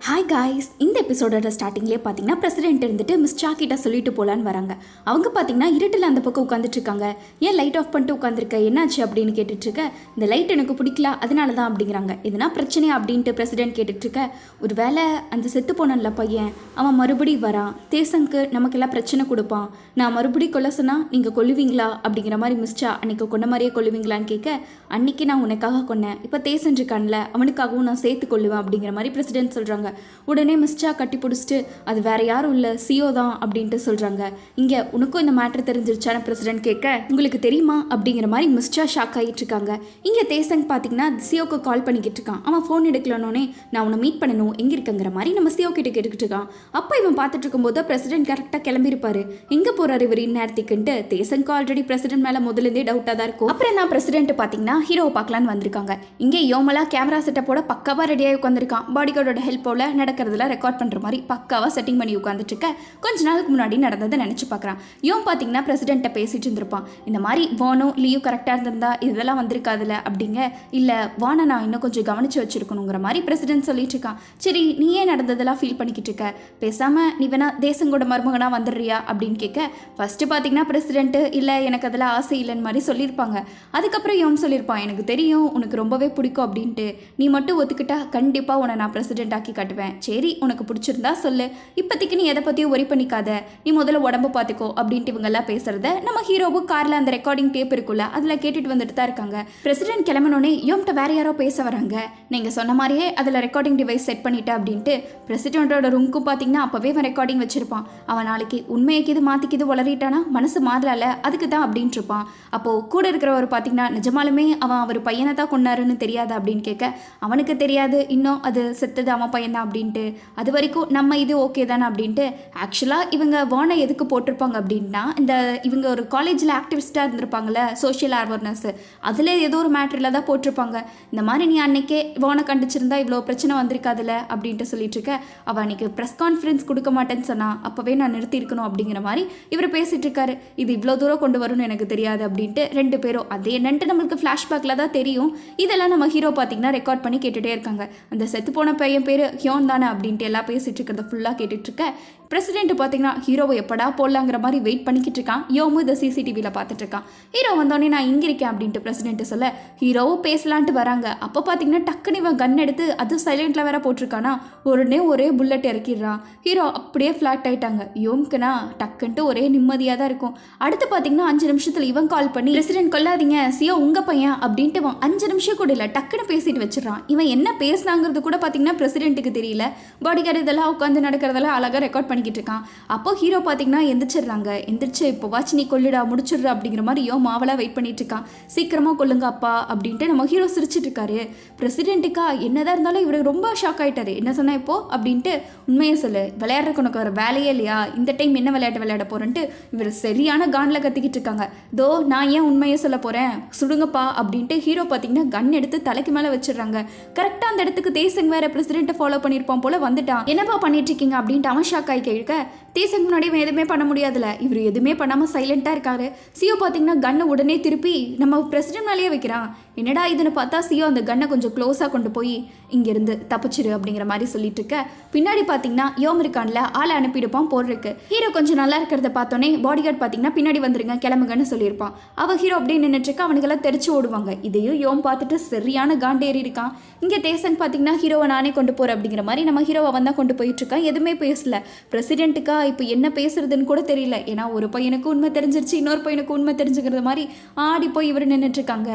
Hi guys, இந்த எபிசோடோட ஸ்டார்டிங்லேயே பார்த்தீங்கன்னா பிரசிடென்ட் இருந்துட்டு மிஸ் சா கிட்ட சொல்லிட்டு போகலான்னு வராங்க. அவங்க பார்த்தீங்கன்னா இருட்டில் அந்த பக்கம் உட்காந்துட்டு இருக்காங்க. ஏன் லைட் ஆஃப் பண்ணிட்டு உட்காந்துருக்க, என்னாச்சு அப்படின்னு கேட்டுட்ருக்க. இந்த லைட் எனக்கு பிடிக்கல அதனால தான் அப்படிங்கிறாங்க. எதுனா பிரச்சனையா அப்படின்ட்டு பிரசிடென்ட் கேட்டுட்ருக்க. ஒரு வேளை அந்த செத்து போனல பையன் அவன் மறுபடியும் வரான், தேசங்க்கு நமக்கெல்லாம் பிரச்சனை கொடுப்பான், நான் மறுபடியும் கொல்ல சொன்னால் நீங்கள் கொல்லுவீங்களா அப்படிங்கிற மாதிரி மிஸ் சா அன்றைக்கி கொண்ட மாதிரியே கொல்லுவீங்களான்னு கேட்க, அன்றைக்கி நான் உனக்காக கொன்னேன், இப்போ தேசன் இருக்கான்ல அவனுக்காகவும் நான் சேர்த்து கொள்ளுவேன் அப்படிங்கிற மாதிரி பிரசிடென்ட் சொல்கிறாங்க. உடனே மிஸ்டா கட்டி பிடிச்சிட்டு அது வேற யாரும் இல்லை சிஓ தான் அப்படின்ட்டு சொல்கிறாங்க. இங்கே உனக்கும் இந்த மேட்ரு தெரிஞ்சிருச்சான பிரசிடென்ட் கேட்க, உங்களுக்கு தெரியுமா அப்படிங்கிற மாதிரி மிஸ்டா ஷாக் ஆகிட்டு இருக்காங்க. இங்கே தேசங் பார்த்தீங்கன்னா சிஓக்கு கால் பண்ணிக்கிட்டு இருக்கான். அவன் ஃபோன் எடுக்கலனோடனே நான் உன்னை மீட் பண்ணணும் எங்கே இருக்குங்கிற மாதிரி நம்ம சிஓ கிட்ட கேட்டுக்கிட்டு இருக்கான். அப்போ இவன் பார்த்துட்டு இருக்கும்போது பிரசிடென்ட் கரெக்டாக கிளம்பியிருப்பாரு. எங்கே போகிறாரு இவர் இந்நேரத்துக்குன்ட்டு தேசங்க்கு ஆல்ரெடி பிரசிடென்ட் மேலே முதலேருந்தே டவுட்டாக தான் இருக்கும். அப்புறம் தான் பிரசிடென்ட் பார்த்தீங்கன்னா ஹீரோவை பார்க்கலான்னு வந்திருக்காங்க. இங்கே யோமலா கேமரா செட்டப்போட பக்காவாக ரெடியாகி உட்காந்துருக்கான். பாடிகார்டோட ஹெல்ப்போட நடக்கிறதுல ரெக்கார்ட் பண்ணுற மாதிரி பக்காவாக செட்டிங் பண்ணி உட்காந்துட்டு இருக்க. கொஞ்ச நாளுக்கு முன்னாடி நடந்ததை நினச்சி பார்க்குறான். யோம் பார்த்தீங்கன்னா பிரசிடென்ட்டை பேசிட்டு இருந்திருப்பான். இந்த மாதிரி வானும் லீவ் கரெக்டாக இருந்திருந்தா இதெல்லாம் வந்திருக்காதுல்ல அப்படிங்க. இல்லை வானை நான் இன்னும் கொஞ்சம் கவனித்து வச்சுருக்கணுங்கிற மாதிரி பிரசிடென்ட் சொல்லிட்டு இருக்கான். சரி நீ ஏன் நடந்ததெல்லாம் ஃபீல் பண்ணிக்கிட்டு இருக்க, பேசாமல் நீ வேணா தேசங்கோட மருமகனாக வந்துடுறியா அப்படின்னு கேட்க, ஃபஸ்ட்டு பார்த்தீங்கன்னா பிரசிடென்ட்டு இல்லை எனக்கு அதெல்லாம் ஆசை இல்லைன்னு மாதிரி சொல்லியிருப்பாங்க. அதுக்கப்புறம் யோம் சொல்லியிருப்பான், எனக்கு தெரியும் உனக்கு ரொம்பவே பிடிக்கும் அப்படின்ட்டு, நீ மட்டும் ஒத்துக்கிட்டா கண்டிப்பாக உன்னை நான் பிரசிடென்ட் ஆக்கி காட்டுவேன், சரி உனக்கு பிடிச்சிருந்தா சொல்லு, இப்போதைக்கு நீ எதை பற்றியும் ஒரி பண்ணிக்காத, நீ முதல்ல உடம்பு பார்த்துக்கோ அப்படின்ட்டு இவங்கெல்லாம் பேசுறத நம்ம ஹீரோவும் காரில் அந்த ரெக்கார்டிங் டேப் இருக்குல்ல அதில் கேட்டுட்டு வந்துட்டு தான் இருக்காங்க. பிரசிடென்ட் கிளம்பினோடனே யோம்கிட்ட வேற யாரோ பேச வராங்க. நீங்கள் சொன்ன மாதிரியே அதில் ரெக்கார்டிங் டிவைஸ் செட் பண்ணிட்டேன் அப்படின்ட்டு பிரசிடென்ட்டோட ரூமுக்கும் பார்த்தீங்கன்னா அப்போவே அவன் ரெக்கார்டிங் வச்சிருப்பான். அவன் நாளைக்கு உண்மையக்கு இது மாற்றிக்கிது வளரிட்டானா மனசு மாறல அதுக்கு தான் அப்படின்ட்டு இருப்பான். அப்போது கூட இருக்கிறவர் பார்த்தீங்கன்னா நிஜமாலுமே அவன் அவர் பையனை தான் கொண்டாருன்னு தெரியாது அப்படின்னு கேட்க, அவனுக்கு தெரியாது இன்னும் அது செத்தது அவன் பையன் தான் அப்படின்ட்டு, அது வரைக்கும் நம்ம இது ஓகே தானே அப்படின்ட்டு. ஆக்சுவலாக இவங்க வானை எதுக்கு போட்டிருப்பாங்க அப்படின்னா, இந்த இவங்க ஒரு காலேஜில் ஆக்டிவிஸ்டாக இருந்திருப்பாங்கள்ல சோஷியல் அவேர்னஸ், அதில் ஏதோ ஒரு மேட்ரில் தான் போட்டிருப்பாங்க. இந்த மாதிரி நீ அன்னைக்கே வானை கண்டிச்சிருந்தா இவ்வளோ பிரச்சனை வந்திருக்காதுல்ல அப்படின்ட்டு சொல்லிட்டு இருக்க. அவள் அன்றைக்கி ப்ரெஸ் கான்ஃபரன்ஸ் கொடுக்க மாட்டேன்னு சொன்னா அப்போவே நான் நிறுத்தி இருக்கணும் அப்படிங்கிற மாதிரி இவர் பேசிகிட்டு இருக்காரு. இது இவ்வளோ தூரம் கொண்டு வரும்னு எனக்கு தெரியாது அப்படின்ட்டு ரெண்டு பேரும் அது என்னன்ட்டு நம்மளுக்கு ஃப்ளாஷ்பேக்கில் தான் தெரியும். இதெல்லாம் நம்ம ஹீரோ பார்த்தீங்கன்னா ரெக்கார்ட் பண்ணி கேட்டுகிட்டே இருக்காங்க. அந்த செத்து போன பையன் பேர் ஹியோன் தானே அப்படின்ட்டு எல்லாம் பேசிகிட்டு இருக்கிறத ஃபுல்லாக கேட்டுட்ருக்க. பிரசிடென்ட் பார்த்தீங்கன்னா ஹீரோவை எப்படா போடலாங்கிற மாதிரி வெயிட் பண்ணிக்கிட்டு இருக்கான். யோமும் இதை சிசிடிவியில் பார்த்துட்டு இருக்கான். ஹீரோ வந்தோடனே நான் இங்கே இருக்கேன் அப்படின்ட்டு பிரசிடென்ட் சொல்ல ஹீரோவும் பேசலான்ட்டு வராங்க. அப்போ பார்த்தீங்கன்னா டக்குன்னு இவன் கன் எடுத்து அது சைலண்டில் வேற போட்டிருக்கானா உடனே ஒரே புல்லட் இறக்கிடுறான். ஹீரோ அப்படியே ஃப்ளாட் ஆகிட்டாங்க. யோம்க்குனா டக்குன்ட்டு ஒரே நிம்மதியாக தான் இருக்கும். அடுத்து பார்த்தீங்கன்னா 5 நிமிஷத்தில் இவன் கால் பண்ணி பிரசிடென்ட் கொல்லாதீங்க சியோ உங்கள் பையன் அப்படின்ட்டு அவன் 5 நிமிஷம் கூட இல்லை டக்குன்னு பேசிட்டு வச்சிடறான். இவன் என்ன பேசினாங்கிறது கூட பார்த்தீங்கன்னா பிரசிடென்ட்டுக்கு தெரியல. பாடிகார்டு இதெல்லாம் உட்காந்து நடக்கிறதெல்லாம் அழகாக ரெக்கார்ட் பண்ணிக்கிட்டு இருக்கான். அப்போ ஹீரோ பார்த்தீங்கன்னா எந்திரிச்சிடுறாங்க. எந்திரிச்சு இப்போ வாட்ச் நீ கொல்லுடா முடிச்சிடுறா அப்படிங்கிற மாதிரி மாவலாக வெயிட் பண்ணிட்டு இருக்கான். சீக்கிரமாக கொல்லுங்க அப்பா அப்படின்ட்டு நம்ம ஹீரோ சிரிச்சிட்டு இருக்காரு. பிரசிடென்ட்டுக்கா என்னதான் இருந்தாலும் இவர் ரொம்ப ஷாக் ஆகிட்டாரு. என்ன சொன்னா இப்போ அப்படின்ட்டு, உண்மையை சொல்லு விளையாடுறதுக்கு உனக்கு ஒரு வேலையே இல்லையா, இந்த டைம் என்ன விளையாட்டு விளையாட போறேன்ட்டு இவர் சரியான காண்டில் கத்திக்கிட்டு இருக்காங்க. தோ நான் ஏன் உண்மையை சொல்ல போகிறேன் சுடுங்கப்பா அப்படின்ட்டு ஹீரோ பார்த்தீங்கன்னா கன் எடுத்து தலைக்கு மேலே வச்சிடுறாங்க. கரெக்டாக அந்த இடத்துக்கு தேசங் வேற பிரசிடென்ட்டை ஃபாலோ பண்ணியிருப்பான் போல வந்துட்டான். என்னப்பா பண்ணிட்டு இருக்கீங்க அப்படின்ட்டு அவன் ஷாக் ஆகி கேட்க, தேசங் முன்னாடி எதுவுமே பண்ண முடியாதுல்ல, இவர் எதுவுமே பண்ணாமல் சைலண்ட்டாக இருக்காரு. சியோ பார்த்தீங்கன்னா கன்னை உடனே திருப்பி நம்ம பிரசிடென்ட் மேலேயே வைக்கிறான். என்னடா இதுன்னு பார்த்தா சியோ அந்த கன்னை கொஞ்சம் க்ளோஸாக கொண்டு போய் இங்கேருந்து தப்பிச்சிரு அப்படிங்கிற மாதிரி சொல்லிட்டு இருக்க. பின்னாடி பார்த்தீங்கன்னா யோம் இருக்கான்ல ஆளை அனுப்பிடுப்பான் போடுறதுக்கு. ஹீரோ கொஞ்சம் நல்லா இருக்கிறத பார்த்தோன்னே பாடிகார்டு பார்த்தீங்கன்னா பின்னாடி வந்துருங்க கிளம்புங்கன்னு சொல்லியிருப்பான். அவள் ஹீரோ அப்படியே நின்றுட்டு இருக்கா. அவனுக்கெல்லாம் தெரிச்சு ஓடுவாங்க. இதையும் யோம் பார்த்துட்டு சரியான காண்டேறி இருக்கான். இங்கே தேசங் பார்த்தீங்கன்னா ஹீரோவை நானே கொண்டு போகிறேன் அப்படிங்கிற மாதிரி நம்ம ஹீரோவை வந்தால் கொண்டு போயிட்டு இருக்கான். எதுவுமே பேசல. பிரசிடென்ட்டுக்கா இப்போ என்ன பேசுறதுன்னு கூட தெரியல. ஏன்னா ஒரு பையனுக்கு உண்மை தெரிஞ்சிருச்சு, இன்னொரு பையனுக்கு உண்மை தெரிஞ்சுக்கிறது மாதிரி ஆடி போய் இவர் நின்றுட்டு இருக்காங்க.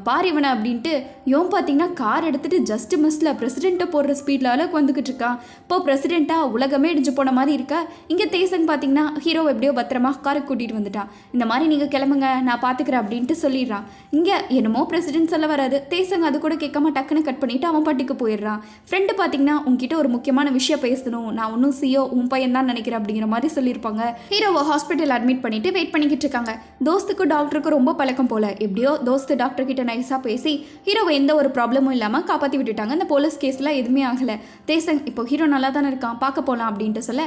பார் இவனை அப்படின்ட்டு யோம் பார்த்தீங்கன்னா கார் எடுத்துட்டு ஜஸ்ட் மிஸ்ல பிரசிடென்ட்டை போடுற ஸ்பீடில் அளவுக்கு வந்துக்கிட்டு இருக்கான். இப்போ பிரசிடென்ட்டா உலகமே இடிஞ்சு போன மாதிரி இருக்கா. இங்கே தேசங் பார்த்தீங்கன்னா ஹீரோ எப்படியோ பத்திரமா காருக்கு கூட்டிகிட்டு வந்துட்டான். இந்த மாதிரி நீங்கள் கிளம்புங்க நான் பார்த்துக்கிறேன் அப்படின்ட்டு சொல்லிடுறான். இங்கே என்னமோ பிரசிடென்ட் சொல்ல வராது. தேசங் அது கூட கேட்காம டக்குன்னு கட் பண்ணிவிட்டு அவன் பாட்டுக்கு போயிடுறான். ஃப்ரெண்டு பார்த்தீங்கன்னா உங்ககிட்ட ஒரு முக்கியமான விஷயம் பேசணும், நான் ஒன்றும் சியோ உன் பையன் தான் நினைக்கிறேன் அப்படிங்கிற மாதிரி சொல்லியிருப்பாங்க. ஹீரோவை ஹாஸ்பிட்டல் அட்மிட் பண்ணிட்டு வெயிட் பண்ணிக்கிட்டு இருக்காங்க. தோஸ்துக்கும் டாக்டருக்கும் ரொம்ப பழக்கம் போல. எப்படியோ தோஸ்து டாக்டர் கிட்ட நைஸாக பேசி ஹீரோவை எந்த ஒரு ப்ராப்ளமும் இல்லாமல் காப்பாற்றி விட்டுட்டாங்க. அந்த போலீஸ் கேஸில் எதுவுமே ஆகலை. தேசங் இப்போ ஹீரோ நல்லா தானே இருக்கான், பார்க்க போகலாம் அப்படின்ட்டு சொல்ல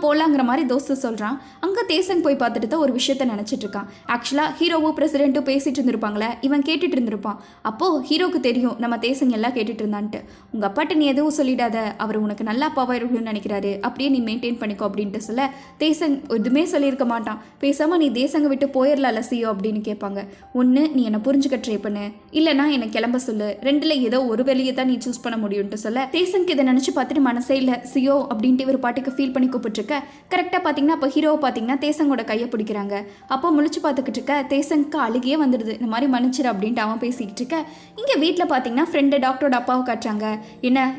போகலாங்கிற மாதிரி தோஸ்து சொல்கிறான். அங்கே தேசங் போய் பார்த்துட்டு தான் ஒரு விஷயத்த நினச்சிட்டு இருக்கான். ஆக்சுவலாக ஹீரோவும் பிரசிடென்ட்டும் பேசிட்டு இருந்திருப்பாங்களே, இவன் கேட்டுட்டு இருந்திருப்பான். அப்போது ஹீரோக்கு தெரியும் நம்ம தேசங் எல்லாம் கேட்டுட்டு இருந்தான்ட்டு. உங்கள் அப்பாட்ட நீ எதுவும் சொல்லிடாத, அவர் உனக்கு நல்ல அப்பாவாக இருக்கணும்னு நினைக்கிறாரு, அப்படியே நீ மெயின்டைன் பண்ணிக்கோ அப்படின்ட்டு சொல்ல தேசங் எதுவுமே சொல்லியிருக்க மாட்டான். பேசாமல் நீ தேசங்க விட்டு போயிடலாம்ல சியோ அப்படின்னு கேட்பாங்க. ஒன்று நீ என்னை புரிஞ்சுக்க ட்ரை பண்ணு, இல்லைனா என்னை கிளம்ப சொல்லு, ரெண்டில் ஏதோ ஒரு வேலையை தான் நீ சூஸ் பண்ண முடியும்ட்டு சொல்ல தேசங்க்கு இதை நினச்சி பார்த்துட்டு மனசே இல்லை சியோ அப்படின்ட்டு இவர் பாட்டுக்கு ஃபீல் பண்ணி கூப்பிட்டுருக்க. கரெக்டாக பார்த்தீங்கன்னா அப்போ ஹீரோவை பார்த்தீங்கன்னா தேசங்கோட கையை பிடிக்கிறாங்க. அப்போ முழிச்சு பார்த்துக்கிட்டு இருக்க தேசங்க்கு அழுகியே வந்துடுது. இந்த மாதிரி மன்னிச்சிரு அப்படின்ட்டு அவன் பேசிக்கிட்டு இருக்க. இங்கே வீட்டில் பார்த்தீங்கன்னா ஃப்ரெண்டு டாக்டரோட அப்பாவை காட்டுறாங்க.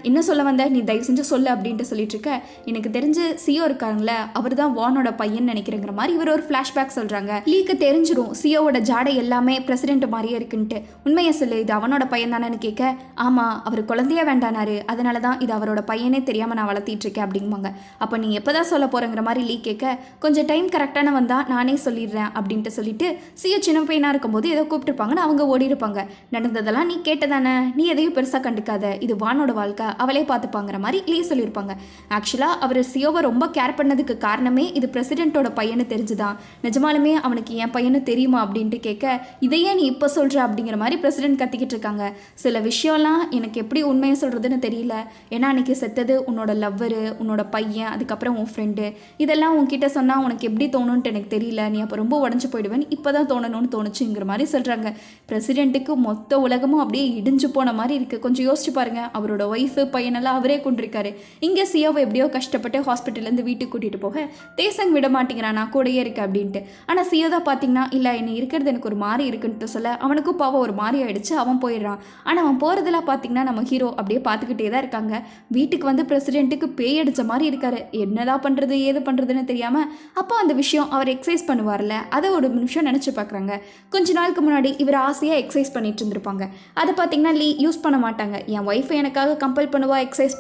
என்ன சொல்ல வந்த, நீ தயவு செஞ்சு சொல்லு அப்படின்ட்டு சொல்லிட்டு இருக்க. எனக்கு தெரிஞ்சு சியோ இருக்காங்களே, அவர் தான் வானோட பையன் நினைக்கிறேங்கிற மாதிரி இவர் ஒரு ஃப்ளாஷ்பேக் சொல்கிறாங்க. லீக்கு தெரிஞ்சிடும் சியோவோட ஜாடை எல்லாமே பிரசிடென்ட் மாதிரியே இருக்குன்ட்டு. உண்மையை சொல்லு, இது அவனோட பையன் தானேன்னு கேட்க, ஆமாம் அவர் குழந்தைய வேண்டானாரு, அதனால தான் இது அவரோட பையனே தெரியாமல் நான் வளர்த்திட்டு இருக்கேன் அப்படிங்குவாங்க. அப்போ நீ எப்போ தான் சொல்ல போகிறங்கிற மாதிரி லீ கேட்க, கொஞ்சம் டைம் கரெக்டான வந்தால் நானே சொல்லிடுறேன் அப்படின்ட்டு சொல்லிட்டு சியோ சின்ன பையனாக இருக்கும்போது ஏதோ கூப்பிட்டுருப்பாங்கன்னு அவங்க ஓடி இருப்பாங்க. நடந்ததெல்லாம் நீ கேட்டதானே, நீ எதையும் பெருசாக கண்டுக்காத, இது வானோட வாழ்க்கை, அவளே பார்த்துப்பாங்கிற மாதிரி லீ சொல்லியிருப்பாங்க. ஆக்சுவலாக அவர் சியோவை ரொம்ப கேர் பண்ணதுக்கு காரணமே இது பிரசிடென்ட்டோட பையனு தெரிஞ்சுதான். நிஜமாலுமே அவனுக்கு என் பையனு தெரியுமா அப்படின்ட்டு கேட்க, இதையே நீ இப்போ சொல்கிற அப்படிங்கிற மாதிரி பிரசிடென்ட் கத்திக்கிட்டு இருக்காங்க. சில விஷயம்லாம் எனக்கு எப்படி உண்மையை சொல்கிறதுன்னு தெரியல. ஏன்னா அன்றைக்கி செத்தது உன்னோட லவ்வரு, உன்னோட பையன், அதுக்கப்புறம் உன் ஃப்ரெண்டு. இதெல்லாம் உன்கிட்ட சொன்னால் உனக்கு எப்படி தோணுன்ட்டு எனக்கு தெரியல, நீ அப்போ ரொம்ப உடஞ்சி போயிடுவேன், இப்போ தான் தோணணும்னு தோணுச்சுங்கிற மாதிரி சொல்கிறாங்க. பிரசிடென்ட்டுக்கு மொத்த உலகமும் அப்படியே இடிஞ்சு போன மாதிரி இருக்குது. கொஞ்சம் யோசிச்சு பாருங்கள், அவரோட ஒய்ஃபு பையனெல்லாம் அவரே கொண்டிருக்காரு. இங்கே சியோவை எப்படியோ கஷ்டப்பட்டு ஹாஸ்பிட்டல்லேருந்து வீட்டுக்கு கூட்டிகிட்டு போக தேசங் விட மாட்டேங்கிறான், நான் கூடயே இருக்கேன் அப்படின்ட்டு. ஆனால் சியோ தான் பார்த்தீங்கன்னா இல்லை என்னை இருக்கிறது எனக்கு ஒரு மாதிரி இருக்குன்ட்டு சொல்ல அவனுக்கும் பாவம் ஒரு மாதிரி ஆயிடுச்சு. அவன் போயிடுறான். ஆனால் அவன் போகிறதெல்லாம் பார்த்தீங்கன்னா நம்ம ஹீரோ அப்படியே பார்த்துக்கிட்டே தான் இருக்காங்க. வீட்டுக்கு வந்து பிரசிடென்ட்டுக்கு பேய் அடித்த மாதிரி இருக்காரு. என்னதான் பண்ணுறது ஏது பண்ணுறதுன்னு தெரியாமல் அப்போ அந்த விஷயம் அவர் எக்ஸசைஸ் பண்ணுவார்ல, அதை ஒரு நிமிஷம் நினச்சி பார்க்குறாங்க. கொஞ்ச நாளுக்கு முன்னாடி இவர் ஆசையாக எக்ஸசைஸ் பண்ணிட்டு இருந்திருப்பாங்க. அதை பார்த்தீங்கன்னா லீ யூஸ் பண்ண மாட்டாங்க. என் ஒய்ஃபை எனக்காக கம்பல் பண்ணுவா எக்ஸசைஸ்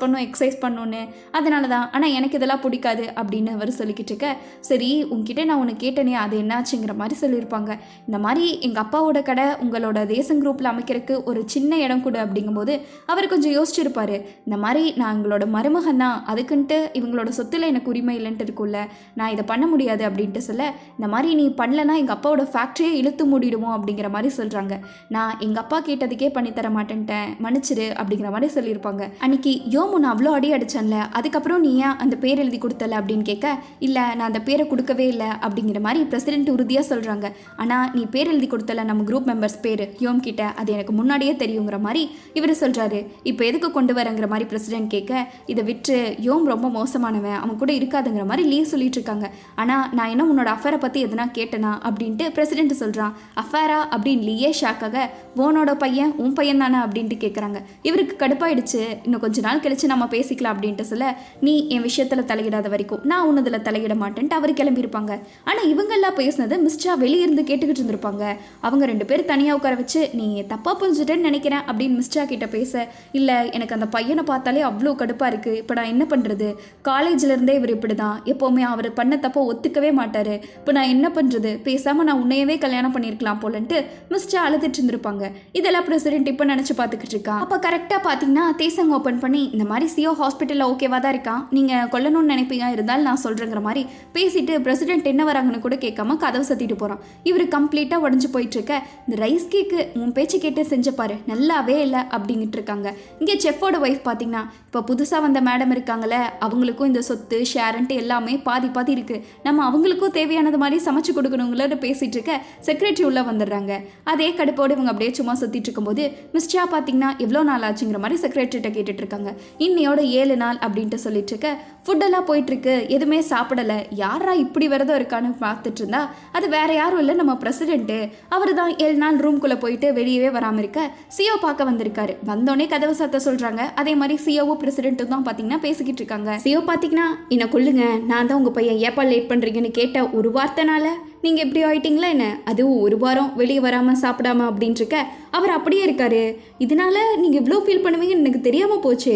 பண்ணுன்னு, அதனால தான். ஆனால் எனக்கு இதெல்லாம் பிடிக்காது அப்படின்னு அவர் சொல்லிக்கிட்டு இருக்க. சரி உங்ககிட்ட நான் உனக்கு கேட்டேனே அது என்னாச்சுங்கிற மாதிரி சொல்லியிருப்பாங்க. இந்த மாதிரி எங்கள் அப்பாவோட கடை உங்களோட தேசம் குரூப்பில் அமைக்கிறதுக்கு ஒரு சின்ன இடம் கொடு அப்படிங்கும்போது அவர் கொஞ்சம் யோசிச்சிருப்பார். இந்த மாதிரி நான் எங்களோட மருமகன் தான், அதுக்குன்ட்டு இவங்களோட சொத்தில் எனக்கு உரிமை இல்லைன்ட்டு இருக்குல்ல, நான் இதை பண்ண முடியாது அப்படின்ட்டு சொல்ல, இந்த மாதிரி நீ பண்ணலன்னா எங்கள் அப்பாவோட ஃபேக்ட்ரியே இழுத்து மூடிடுவோம் அப்படிங்கிற மாதிரி சொல்கிறாங்க. நான் எங்கள் அப்பா கேட்டதுக்கே பண்ணித்தர மாட்டேன்ட்டேன், மன்னிச்சிரு அப்படிங்கிற மாதிரி சொல்லியிருப்பாங்க. அன்னைக்கு யோமுன் அவ்வளோ அடி அடிச்சான்ல, அதுக்கப்புறம் நீ ஏன் அந்த பேர் எழுதி கொடுத்தல அப்படின்னு கேட்க, இல்லை நான் அந்த பேரை கொடுக்கவே இல்லை அப்படிங்கிற மாதிரி பிரசிடென்ட் உறுதியாக சொல்கிறாங்க. ஆனால் நீ பேர் எழுதி கொடுத்தல நம்ம குரூப் மெம்பர்ஸ் பேர் யோம் கிட்ட, அது எனக்கு முன்னாடியே தெரியுங்கிற மாதிரி இவர் சொல்கிறாரு. இப்போ எதுக்கு கொண்டு வரங்கிற மாதிரி பிரசிடென்ட் கேட்க, இதை விட்டு யோம் ரொம்ப மோசமானவன், அவன் கூட இருக்காதுங்கிற மாதிரி லீ சொல்லிட்டு இருக்காங்க. ஆனால் நான் என்ன உன்னோட அஃபேரை பற்றி எதுனா கேட்டனா அப்படின்ட்டு பிரசிடென்ட் சொல்கிறான். அஃபேரா அப்படின்னு லீயே ஷாக்காக, ஓனோட பையன் உன் பையன் தானே அப்படின்ட்டு கேட்குறாங்க. இவருக்கு கடுப்பாயிடுச்சு. இன்னும் கொஞ்ச நாள் கழிச்சு நம்ம பேசிக்கலாம் அப்படின்ட்டு சொல்ல, நீ என் விஷயத்தில் தலையிடாத வரைக்கும் நான் உன்னதில் தலையிட மாட்டேன்ட்டு அவர் கிளம்பியிருப்பாங்க. ஆனால் இவங்கெல்லாம் பேசினது மிஸ்டா வெளியிருந்து கேட்டுக்கிட்டு இருந்திருப்பாங்க. அவங்க 2 பேர் தனியாக உட்கார வச்சு, நீ தப்பாக புரிஞ்சுட்டேன்னு நினைக்கிறேன் அப்படின்னு மிஸ்டா கிட்ட பேச, இல்லை எனக்கு அந்த பையனை பார்த்தாலே அவ்வளோ கடுப்பாக இருக்குது, இப்போ நான் என்ன பண்ணுறது, காலேஜ்லேருந்தே இவர் இப்படி தான், எப்போவுமே அவர் பண்ண தப்போ ஒத்துக்கவே மாட்டார், இப்போ நான் என்ன பண்ணுறது, பேசாமல் நான் உன்னையவே கல்யாணம் பண்ணியிருக்கலாம் போலன்ட்டு மிஸ்டா அழுதுட்டு இருந்திருப்பாங்க. இதெல்லாம் பிரசிடென்ட் இப்போ நினச்சி பார்த்துக்கிட்டு இருக்கான். அப்போ கரெக்டாக பார்த்தீங்கன்னா தேசங்க ஓப்பன் பண்ணி, இந்த மாதிரி சியோ ஹாஸ்பிட்டலில் ஓகேவா தான் இருக்கான், நீங்கள் கொல்லணும்னு நினைப்பீங்க, இருந்தாலும் நான் சொல்கிறேங்கிற மாதிரி பேசிட்டு பிரசிடென்ட் என்ன வராங்கன்னு கூட கேட்காம கதவை சத்திட்டு போகிறான். இவர் கம்ப்ளீட்டாக உடஞ்சி போயிட்டுருக்க. இந்த ரைஸ் கேக்கு உன் பேச்சு கேட்டு செஞ்சப்பாரு நல்லாவே இல்லை அப்படிங்கிட்டு இருக்காங்க. இங்கே செஃப்போட ஒய்ஃப் பார்த்தீங்கன்னா, இப்போ புதுசாக வந்த மேடம் இருக்காங்களே, அவங்களுக்கும் இந்த சொத்து ஷேரண்ட்டு எல்லாமே பாதி பாதி இருக்குது, நம்ம அவங்களுக்கும் தேவையானது மாதிரி சமைச்சு கொடுக்கணுங்களோட பேசிகிட்டு இருக்க செக்ரட்டரி உள்ளே வந்துடுறாங்க. அதே கடுப்போடு இவங்க அப்படியே சும்மா சுற்றிட்டு இருக்கும்போது மிஸ்டா பார்த்தீங்கன்னா எவ்வளோ நாள் ஆச்சுங்கிற மாதிரி செக்ரட்டரிட்ட கேட்டுட்டு இருக்காங்க. இன்னையோட 7 நாள் அப்படின்ட்டு சொல்லிட்டு இருக்க. ஃபுட்டெல்லாம் போயிட்டுருக்கு, எதுவுமே சாப்பிடலை, யாரா இப்படி விரதம் இருக்கான்னு பார்த்துட்டு இருந்தா அது வேற யாரும் இல்லை நம்ம பிரசிடென்ட்டு. அவர் தான் 7 நாள் ரூம்குள்ளே போயிட்டு வெளியவே வராமல் இருக்க சியோ பார்க்க வந்திருக்காரு. வந்தோடனே கதவு சத்த சொல்கிறாங்க. அதே மாதிரி சியோவும் பிரசிடென்ட்டும் தான் பார்த்தீங்கன்னா பேசிக்கிட்டு இருக்காங்க. சியோ பார்த்தீங்கன்னா, என்னை கொல்லுங்க, நான் தான் உங்கள் பையன் ஏப்பா லேட் பண்ணுறீங்கன்னு கேட்ட ஒரு வார்த்தைனால நீங்கள் எப்படி ஆயிட்டீங்களா என்ன, அதுவும் ஒரு வாரம் வெளியே வராமல் சாப்பிடாம அப்படின்ட்டு இருக்க அவர் அப்படியே இருக்காரு. இதனால நீங்கள் இவ்வளோ ஃபீல் பண்ணுவீங்கன்னு எனக்கு தெரியாமல் போச்சு.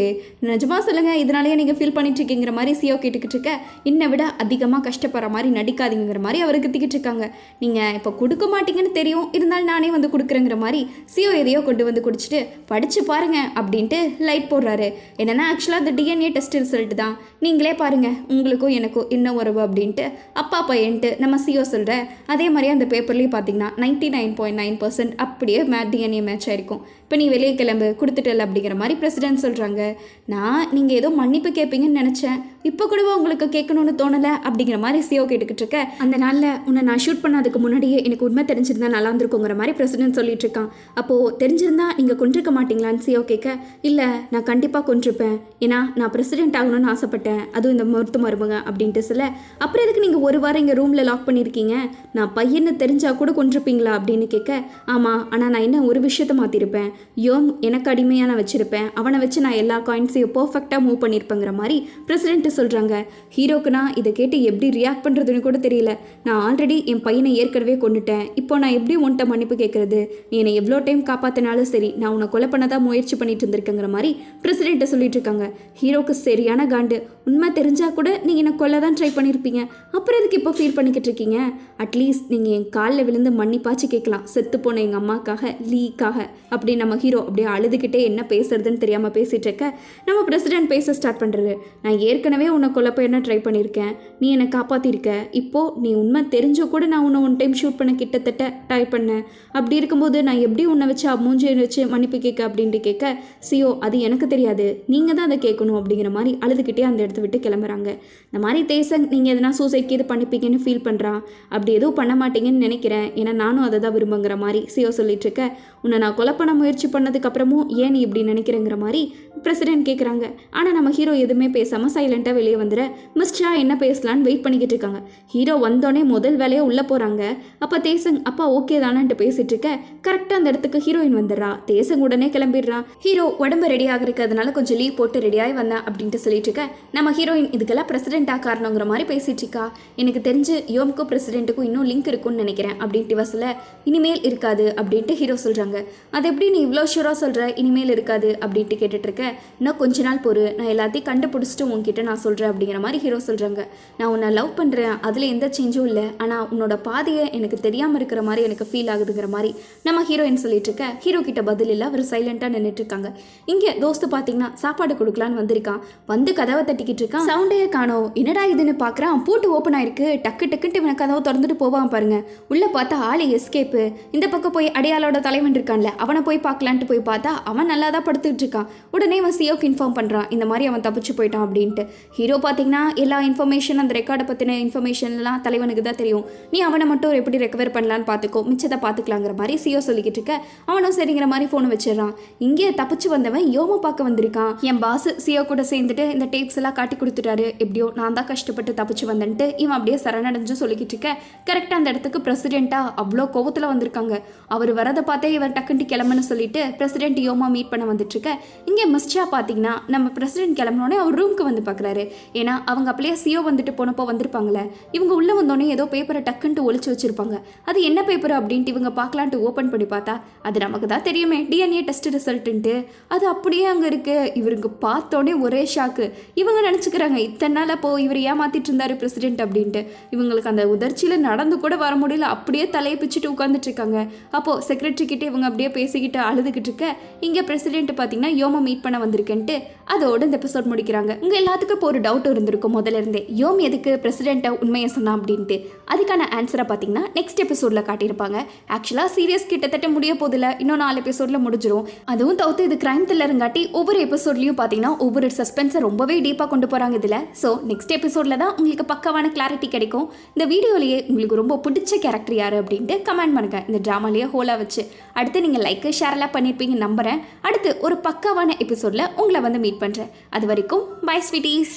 நிஜமாக சொல்லுங்கள், இதனாலேயே நீங்கள் ஃபீல் பண்ணிட்டு இருக்கீங்கிற மாதிரி சிஓ கேட்டுக்கிட்டு இருக்க. என்னை விட அதிகமாக கஷ்டப்படுற மாதிரி நடிக்காதீங்கிற மாதிரி அவர் கத்திக்கிட்டு இருக்காங்க. நீங்கள் இப்போ கொடுக்க மாட்டீங்கன்னு தெரியும், இருந்தாலும் நானே வந்து கொடுக்குறேங்கிற மாதிரி சிஓ எதையோ கொண்டு வந்து குடிச்சிட்டு படித்து பாருங்க அப்படின்ட்டு லைட் போடுறாரு. என்னென்னா ஆக்சுவலாக அந்த டிஎன்ஏ டெஸ்ட் ரிசல்ட் தான், நீங்களே பாருங்கள் உங்களுக்கும் எனக்கும் என்ன உறவு அப்படின்ட்டு அப்பா பையன்ட்டு நம்ம சிஓ சொல்கிற. அதே மாதிரி அந்த பேப்பர்லேயும் பார்த்தீங்கன்னா 99.9% அப்படியே டிஎன்ஏ மேட்ச் ஆயிருக்கும். இப்போ நீ வெளியே கிளம்பு கொடுத்துட்டல அப்படிங்கிற மாதிரி பிரசிடென்ட் சொல்கிறாங்க. நான் நீங்கள் ஏதோ மன்னிப்பு கேட்பீங்கன்னு நினச்சேன், இப்போ கூடவா உங்களுக்கு கேட்கணும்னு தோணலை அப்படிங்கிற மாதிரி சிஓ கேட்டுக்கிட்டு இருக்க. அந்த நாளில் உன்னை நான் ஷூட் பண்ணதுக்கு முன்னாடியே எனக்கு உண்மை தெரிஞ்சிருந்தா நல்லா இருந்திருக்குங்கிற மாதிரி பிரசிடென்ட் சொல்லிட்டு இருக்கான். அப்போது தெரிஞ்சிருந்தா நீங்கள் கொண்டிருக்க மாட்டீங்களான்னு சிஓ கேட்க, இல்லை நான் கண்டிப்பாக கொண்டிருப்பேன், ஏன்னா நான் பிரசிடென்ட் ஆகணும்னு ஆசைப்பட்டேன், அதுவும் இந்த மருமக அப்படின்ட்டு சொல்ல. அப்புறம் எதுக்கு நீங்கள் ஒரு வாரம் இங்கே ரூமில் லாக் பண்ணியிருக்கீங்க, நான் பையன்னு தெரிஞ்சால் கூட கொண்டிருப்பீங்களா அப்படின்னு கேட்க, ஆமாம் ஆனால் நான் என்ன ஒரு விஷயத்தை மாற்றிருப்பேன், யோம் எனக்கு அடிமையாக நான் வச்சுருப்பேன், அவனை வச்சு நான் எல்லா காயின்ஸையும் பர்ஃபெக்டாக மூவ் பண்ணியிருப்பேங்கிற மாதிரி பிரசிடென்ட்டு சொல்கிறாங்க. ஹீரோக்குனா இதை கேட்டு எப்படி ரியாக்ட் பண்ணுறதுன்னு கூட தெரியல. நான் ஆல்ரெடி என் பையனை ஏற்கனவே கொண்டுட்டேன், இப்போ நான் எப்படி உன்ட்ட மன்னிப்பு கேட்குறது, நீ என்னை எவ்வளோ டைம் காப்பாற்றினாலும் சரி நான் உன்னை கொலை பண்ண தான் முயற்சி பண்ணிட்டு இருந்திருக்கேங்கிற மாதிரி பிரசிடென்ட்டை சொல்லிட்டு இருக்காங்க. ஹீரோக்கு சரியான காண்டு, உண்மை தெரிஞ்சால் கூட நீங்கள் என்னை கொல்ல தான் ட்ரை பண்ணியிருப்பீங்க, அப்புறம் எதுக்கு இப்போ ஃபீல் பண்ணிக்கிட்டு இருக்கீங்க, அட்லீஸ்ட் நீங்கள் என் காலில் விழுந்து மன்னிப்பாச்சு கேட்கலாம், செத்து போன எங்கள் அம்மாக்காக லீக்காக அப்படி நம்ம ஹீரோ அப்படியே அழுதுகிட்டே என்ன பேசுறதுன்னு தெரியாமல் பேசிகிட்டு இருக்க. நம்ம பிரசிடென்ட் பேச ஸ்டார்ட் பண்ணுறது. நான் ஏற்கனவே உன்னை கொல்ல என்ன ட்ரை பண்ணியிருக்கேன், நீ என்னை காப்பாற்றிருக்க, இப்போது நீ உண்மை தெரிஞ்சோ கூட நான் உன்னை ஒன் டைம் ஷூட் பண்ண கிட்டத்தட்ட ட்ரை பண்ணேன், அப்படி இருக்கும்போது நான் எப்படி உன்னை வச்சு மூஞ்சியை வச்சு மன்னிப்பு கேட்க அப்படின்ட்டு கேட்க, சிஓ அது எனக்கு தெரியாது, நீங்கள் தான் அதை கேட்கணும் அப்படிங்கிற மாதிரி அழுதுகிட்டே அந்த இடத்த விட்டு கிளம்புறாங்க. இந்த மாதிரி தேசங் நீங்கள் எதனா சூசைட்க்கு இது பண்ணிப்பீங்கன்னு ஃபீல் பண்ணுறான், அப்படி எதுவும் பண்ண மாட்டீங்கன்னு நினைக்கிறேன், ஏன்னா நானும் அதை தான் விரும்புங்கிற மாதிரி சிஓ சொல்லிட்டு இருக்க. உன்னை நான் கொலை பண்ண முயற்சி பண்ணதுக்கப்புறமும் ஏன் நீ இப்படி நினைக்கிறேங்கிற மாதிரி பிரசிடென்ட் கேட்குறாங்க. ஆனால் நம்ம ஹீரோ எதுவுமே பேசாமல் சைலண்ட்டாக வெளியே வந்துட மிஸ்டா என்ன பேசலான்னு வெயிட் பண்ணிக்கிட்டு இருக்காங்க. ஹீரோ வந்தோடனே முதல் வேலையாக உள்ளே போகிறாங்க. அப்போ தேசங் அப்பா ஓகே தானேன்ட்டு பேசிகிட்டு இருக்க. கரெக்டாக அந்த இடத்துக்கு ஹீரோயின் வந்துடுறா. தேசங் உடனே கிளம்பிடுறான். ஹீரோ உடம்பு ரெடி ஆகிறதுனால கொஞ்சம் லீவ் போட்டு ரெடியாகி வந்தேன் அப்படின்ட்டு சொல்லிட்டு இருக்க. நம்ம ஹீரோயின் இதுக்கெல்லாம் பிரசிடென்ட்டாக காரணங்கிற மாதிரி பேசிகிட்டு இருக்கா. எனக்கு தெரிஞ்சு யோம்க்கும் பிரசிடென்ட்டுக்கும் இன்னும் லிங்க் இருக்குன்னு நினைக்கிறேன் அப்படின்ட்டு வசல. இனிமேல் இருக்காது அப்படின்ட்டு ஹீரோ சொல்கிறாங்க. அது எப்படி நீ இவ்வளோ ஷூராக சொல்கிற இனிமேல் இருக்காது அப்படின்ட்டு கேட்டுட்ருக்க. இன்னும் கொஞ்ச நாள் பொறு, நான் எல்லாத்தையும் கண்டுபிடிச்சிட்டு உங்ககிட்ட நான் சொல்கிறேன் அப்படிங்கிற மாதிரி ஹீரோ சொல்கிறாங்க. நான் உன்னை லவ் பண்ணுறேன், அதில் எந்த சேஞ்சும் இல்லை, ஆனால் உன்னோட பாதையை எனக்கு தெரியாமல் இருக்கிற மாதிரி எனக்கு ஃபீல் ஆகுதுங்கிற மாதிரி நம்ம ஹீரோயின் சொல்லிட்டு இருக்க. ஹீரோ கிட்ட பதில் இல்லை, அவர் சைலண்ட்டாக நின்றுட்டு இருக்காங்க. இங்கே தோஸ்து பார்த்தீங்கன்னா சாப்பாடு கொடுக்கலான்னு வந்திருக்கான். வந்து கதவை தட்டிக்கிட்டு இருக்கான். சவுண்டையே காணோம். என்னடா இதுன்னு பார்க்குறான். பூட்டு ஓப்பன் ஆயிருக்கு. டக்கு டக்குன்ட்டு இவனை கதவை திறந்துட்டு போவான் பாருங்க. உள்ளே பார்த்தா ஆளு எஸ்கேப்பு. இந்த பக்கம் போய் அடையாளோட தலைவன் இருக்கான்ல, அவனை போய் பார்க்கலான்ட்டு போய் பார்த்தா அவன் நல்லா தான் படுத்துக்கிட்டு இருக்கான். உடனே அவன் சிஓக்கு இன்ஃபார்ம் பண்ணுறான், இந்த மாதிரி அவன் தப்பிச்சு போயிட்டான் அப்படின்ட்டு. ஹீரோ பார்த்தீங்கன்னா எல்லா இன்ஃபர்மேஷன் அந்த ரெக்கார்டை பற்றின இன்ஃபர்மேஷன்லாம் தலைவனுக்கு தான் தெரியும். நீ அவனை மட்டும் எப்படி ரெக்கவர் பண்ணலான்னு பார்த்துக்கோ, மிச்சத்தை பார்த்துக்கலாங்கிற மாதிரி சிஓ சொல்லிக்கிட்டு இருக்க. அவனும் சரிங்கிற மாதிரி ஃபோனை வச்சிடறான். இங்கே தப்பிச்சு வந்தவன் யோமோ பார்க்க வந்திருக்கான். என் பாஸ் சிஓ கூட சேர்ந்துட்டு இந்த டேப்ஸ் எல்லாம் காட்டி கொடுத்துட்டாரு, எப்படியோ நான் தான் கஷ்டப்பட்டு தப்பிச்சு வந்தேன்ட்டு இவன் அப்படியே சரணடைஞ்சு சொல்லிக்கிட்டு இருக்க. கரெக்டாக அந்த இடத்துக்கு பிரசிடென்ட்டாக அவ்வளோ கோவத்தில் வந்திருக்காங்க. அவர் வரதை பார்த்தே இவர் டக்குன்ட்டு கிளம்புன்னு சொல்லிட்டு பிரசிடென்ட் யோமா மீட் பண்ண வந்துட்டு இருக்க. இங்கே மிஸ்டா பார்த்தீங்கன்னா நம்ம பிரசிடென்ட் கிளம்பினோடனே அவர் ரூமுக்கு வந்து பார்க்குறாரு. ஏன்னா அவங்க அப்படியே சிஓ வந்துட்டு போனப்போ வந்திருப்பாங்களே, இவங்க உள்ளே வந்தோடனே ஏதோ பேப்பரை டக்குன்ட்டு ஒழிச்சு வச்சிருப்பாங்க. அது என்ன பேப்பர் அப்படின்ட்டு இவங்க பார்க்கலான்ட்டு ஓப்பன் பண்ணி பார்த்தா அது நமக்கு தான் தெரியுமே, டிஎன்ஏ டெஸ்ட் ரிசல்ட்டுன்ட்டு. அது அப்படியே அங்கே இருக்கு. இவருக்கு பார்த்தோன்னே ஒரே ஷாக்கு. இவங்க நினச்சிக்கிறாங்க இத்தனை நாள் அப்போ இவர் ஏமாத்திட்டு இருந்தாரு பிரசிடென்ட் அப்படின்ட்டு. இவங்களுக்கு அந்த உதர்ச்சியில் நடந்து கூட வர முடியல, அப்படியே தலையை பிச்சுட்டு உட்காந்துட்டு இருக்காங்க. அப்போது செக்ரட்டரி கிட்டே இவங்க அப்படியே பேசிக்கிட்டு அழுதுகிட்டு இருக்க. இங்கே பிரசிடென்ட் பார்த்தீங்கன்னா யோமா மீட் பண்ண வந்திருக்கேன்ட்டு அதோட இந்த எபிசோட் முடிக்கிறாங்க. உங்கள் எல்லாத்துக்கும் இப்போ ஒரு டவுட் இருந்திருக்கும் முதல்ல இருந்தே, யோம் எதுக்கு பிரசிடென்ட்டை உண்மையை சொன்னா அப்படின்ட்டு. அதுக்கான ஆன்சரை பார்த்தீங்கன்னா நெக்ஸ்ட் எபிசோடில் காட்டியிருப்பாங்க. ஆக்சுவலாக சீரியஸ் கிட்டத்தட்ட முடிய போதில்ல, இன்னும் 4 எபிசோடில் முடிஞ்சிடும். அதுவும் தவிர்த்து இது கிரைம் த்ரில்லருங்காட்டி ஒவ்வொரு எபிசோட்லையும் பார்த்தீங்கன்னா ஒவ்வொரு சஸ்பென்ஸை ரொம்பவே டீப்பாக கொண்டு போகிறாங்க இதில். ஸோ நெக்ஸ்ட் எபிசோடில் தான் உங்களுக்கு பக்காவான கிளாரிட்டி கிடைக்கும். இந்த வீடியோலேயே உங்களுக்கு ரொம்ப பிடிச்ச கேரக்டர் யார் அப்படின்ட்டு கமெண்ட் பண்ணுங்கள், இந்த ட்ராமாலேயே ஹோலாக வச்சு. அடுத்து நீங்கள் லைக்கு ஷேர்லாம் பண்ணியிருப்பீங்க நம்புகிறேன். அடுத்து ஒரு பக்காவான எபிசோடில் உங்களை வந்து மீட் பண்ணுறேன். அது வரைக்கும் பை ஸ்வீட்டீஸ்.